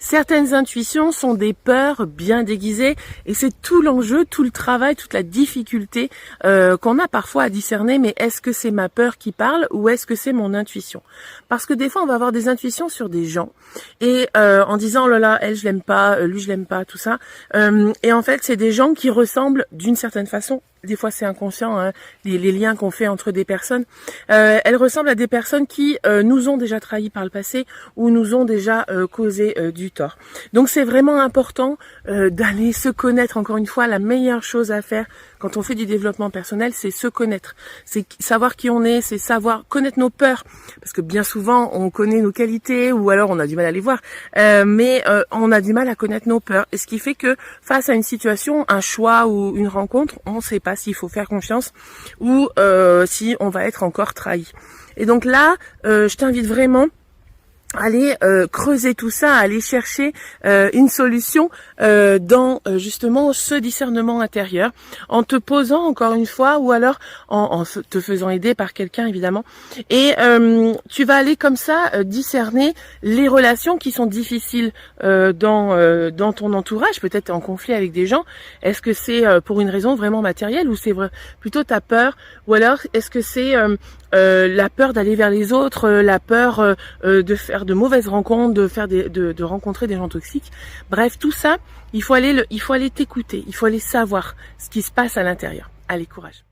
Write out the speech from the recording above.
Certaines intuitions sont des peurs bien déguisées et c'est tout l'enjeu, tout le travail, toute la difficulté qu'on a parfois à discerner, mais est-ce que c'est ma peur qui parle ou est-ce que c'est mon intuition? Parce que des fois on va avoir des intuitions sur des gens et en disant oh là là, elle je l'aime pas, lui je l'aime pas, tout ça. Et en fait c'est des gens qui ressemblent d'une certaine façon. Des fois c'est inconscient, hein, les liens qu'on fait entre des personnes. Elles ressemblent à des personnes qui nous ont déjà trahis par le passé ou nous ont déjà causé du tort. Donc c'est vraiment important d'aller se connaître. Encore une fois, la meilleure chose à faire quand on fait du développement personnel, c'est se connaître. C'est savoir qui on est, c'est savoir connaître nos peurs. Parce que bien souvent, on connaît nos qualités ou alors on a du mal à les voir. Mais on a du mal à connaître nos peurs. Et ce qui fait que face à une situation, un choix ou une rencontre, on ne sait pas s'il faut faire confiance ou si on va être encore trahi. Et donc là, je t'invite vraiment à aller creuser tout ça, à aller chercher une solution dans justement ce discernement intérieur, en te posant encore une fois, ou alors en te faisant aider par quelqu'un évidemment. Et tu vas aller comme ça discerner les relations qui sont difficiles dans ton entourage, peut-être en conflit avec des gens. Est-ce que c'est pour une raison vraiment matérielle ou c'est plutôt ta peur, ou alors est-ce que c'est la peur d'aller vers les autres, la peur de faire de mauvaises rencontres, de rencontrer des gens toxiques. Bref, tout ça, il faut aller t'écouter, il faut aller savoir ce qui se passe à l'intérieur. Allez, courage.